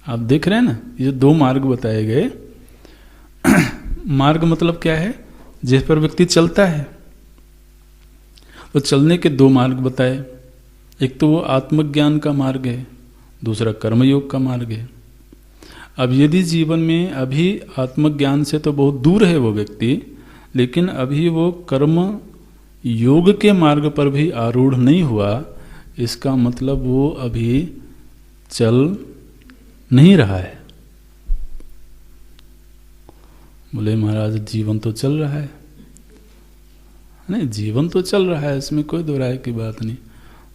Speaker 1: आप देख रहे हैं ना, ये दो मार्ग बताए गए। मार्ग मतलब क्या है, जिस पर व्यक्ति चलता है। तो चलने के दो मार्ग बताए, एक तो वो आत्मज्ञान का मार्ग है, दूसरा कर्मयोग का मार्ग है। अब यदि जीवन में अभी आत्मज्ञान से तो बहुत दूर है वो व्यक्ति, लेकिन अभी वो कर्म योग के मार्ग पर भी आरूढ़ नहीं हुआ, इसका मतलब वो अभी चल नहीं रहा है। बोले महाराज जीवन तो चल रहा है। नहीं, जीवन तो चल रहा है, इसमें कोई दो राय की बात नहीं।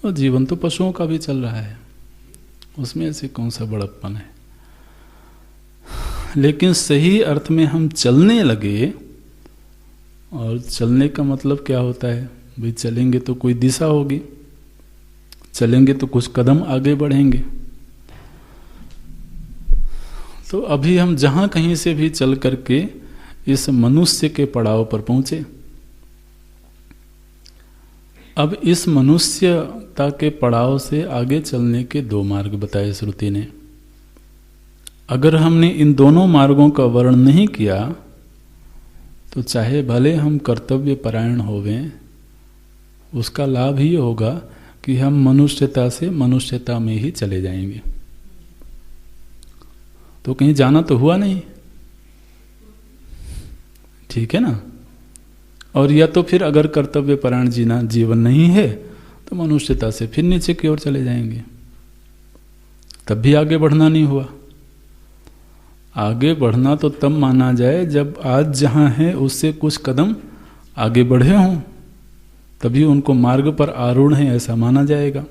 Speaker 1: और जीवन तो पशुओं का भी चल रहा है, उसमें ऐसे कौन सा बड़प्पन है। लेकिन सही अर्थ में हम चलने लगे, और चलने का मतलब क्या होता है भाई, चलेंगे तो कोई दिशा होगी, चलेंगे तो कुछ कदम आगे बढ़ेंगे। तो अभी हम जहां कहीं से भी चल करके इस मनुष्य के पड़ाव पर पहुंचे। अब इस मनुष्यता के पड़ाव से आगे चलने के दो मार्ग बताए श्रुति ने। अगर हमने इन दोनों मार्गों का वर्णन नहीं किया तो चाहे भले हम कर्तव्य परायण होवें, उसका लाभ ही होगा कि हम मनुष्यता से मनुष्यता में ही चले जाएंगे। तो कहीं जाना तो हुआ नहीं, ठीक है ना। और या तो फिर अगर कर्तव्य परायण जीना जीवन नहीं है तो मनुष्यता से फिर नीचे की ओर चले जाएंगे, तब भी आगे बढ़ना नहीं हुआ। आगे बढ़ना तो तब माना जाए जब आज जहां है उससे कुछ कदम आगे बढ़े हों, तभी उनको मार्ग पर आरूढ़ है ऐसा माना जाएगा।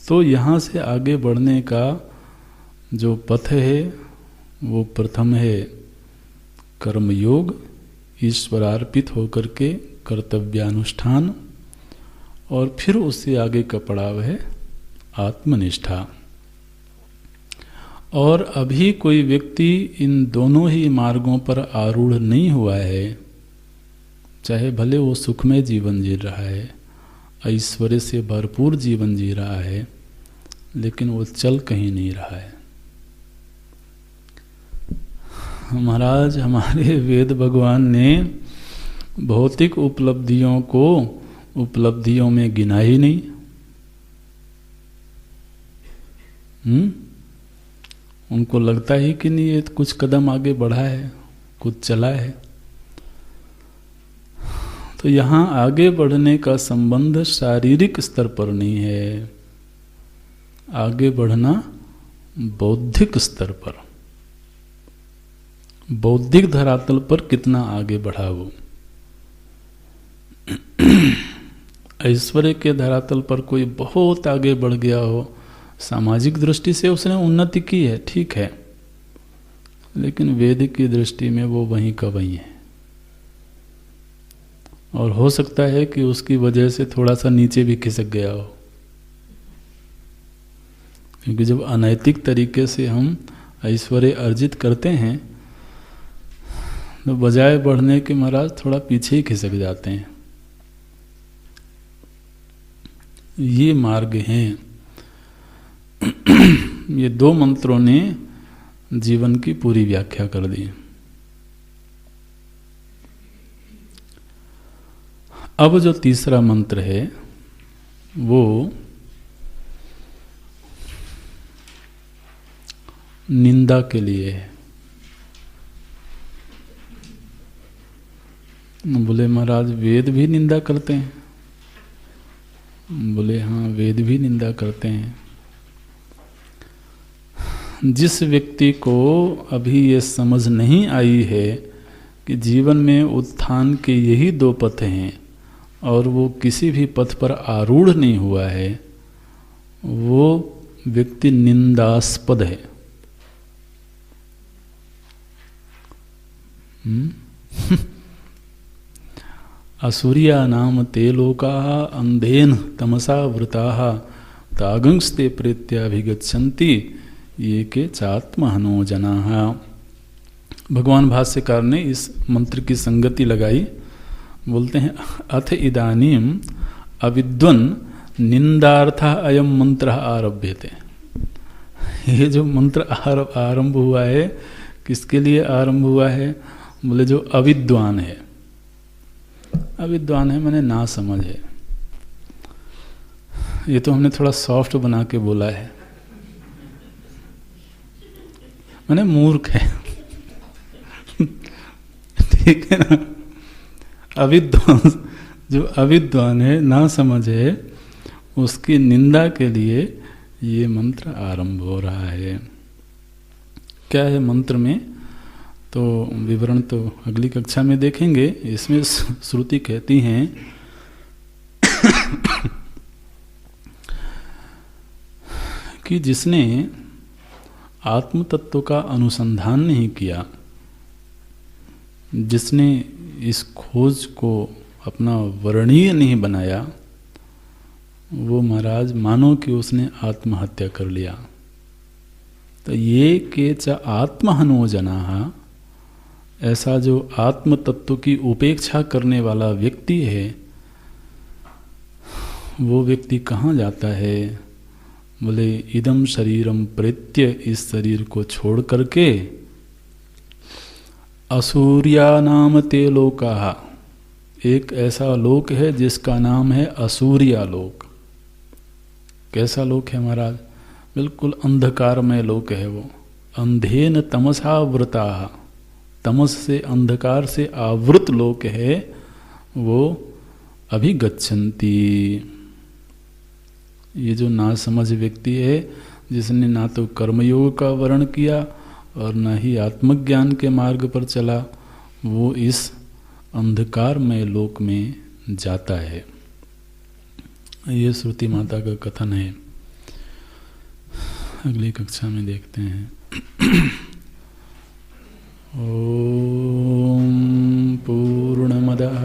Speaker 1: तो यहाँ से आगे बढ़ने का जो पथ है वो प्रथम है कर्मयोग, ईश्वरार्पित होकर के कर्तव्यानुष्ठान, और फिर उससे आगे का पड़ाव है आत्मनिष्ठा। और अभी कोई व्यक्ति इन दोनों ही मार्गों पर आरूढ़ नहीं हुआ है, चाहे भले वो सुखमय जीवन जी रहा है, ऐश्वर्य से भरपूर जीवन जी रहा है, लेकिन वो चल कहीं नहीं रहा है। महाराज हमारे वेद भगवान ने भौतिक उपलब्धियों को उपलब्धियों में गिना ही नहीं। उनको लगता ही कि नहीं ये कुछ कदम आगे बढ़ा है, कुछ चला है। तो यहाँ आगे बढ़ने का संबंध शारीरिक स्तर पर नहीं है, आगे बढ़ना बौद्धिक स्तर पर, बौद्धिक धरातल पर कितना आगे बढ़ा वो। ऐश्वर्य के धरातल पर कोई बहुत आगे बढ़ गया हो, सामाजिक दृष्टि से उसने उन्नति की है, ठीक है, लेकिन वेद की दृष्टि में वो वहीं का वहीं है। और हो सकता है कि उसकी वजह से थोड़ा सा नीचे भी खिसक गया हो, क्योंकि जब अनैतिक तरीके से हम ऐश्वर्य अर्जित करते हैं तो बजाय बढ़ने के महाराज थोड़ा पीछे ही खिसक जाते हैं। ये मार्ग हैं। ये दो मंत्रों ने जीवन की पूरी व्याख्या कर दी। अब जो तीसरा मंत्र है वो निंदा के लिए है। बोले महाराज वेद भी निंदा करते हैं? बोले हाँ, वेद भी निंदा करते हैं। जिस व्यक्ति को अभी ये समझ नहीं आई है कि जीवन में उत्थान के यही दो पथ हैं और वो किसी भी पथ पर आरूढ़ नहीं हुआ है, वो व्यक्ति निंदास्पद है। असुरिया नाम ते लोकाः अंधेन तमसा वृताः तागंस्ते प्रेत्याभिगच्छन्ति ये के चात्महनो जनाः। भगवान भाष्यकार ने इस मंत्र की संगति लगाई। बोलते हैं अथ इदानीम अविद्वन निंदार्था अयम मंत्र आरभ्यते। ये जो मंत्र आरंभ हुआ है, किसके लिए आरंभ हुआ है? बोले जो अविद्वान है। अविद्वान है माने ना समझ है। ये तो हमने थोड़ा सॉफ्ट बना के बोला है, माने मूर्ख है। ठीक है ना। अविद्वान, जो अविद्वान है, ना समझ है, उसकी निंदा के लिए ये मंत्र आरंभ हो रहा है। क्या है मंत्र में तो विवरण तो अगली कक्षा में देखेंगे। इसमें श्रुति कहती हैं कि जिसने आत्म तत्व का अनुसंधान नहीं किया, जिसने इस खोज को अपना वर्णीय नहीं बनाया, वो महाराज मानो कि उसने आत्महत्या कर लिया। तो ये के च आत्महनो जनाः, ऐसा जो आत्म तत्व की उपेक्षा करने वाला व्यक्ति है, वो व्यक्ति कहाँ जाता है? बोले इदम शरीरम प्रेत्य, इस शरीर को छोड़ करके असूर्या नाम ते लोकाः, एक ऐसा लोक है जिसका नाम है असूर्या लोक। कैसा लोक है महाराज? बिल्कुल अंधकारमय लोक है वो। अंधेन तमसा वृताः, तमस से, अंधकार से आवृत लोक है वो। अभिगच्छन्ति, ये जो ना समझ व्यक्ति है, जिसने ना तो कर्मयोग का वर्ण किया और न ही आत्मज्ञान के मार्ग पर चला, वो इस अंधकारमय लोक में जाता है। ये श्रुति माता का कथन है। अगली कक्षा में देखते हैं। ओम पूर्णमदः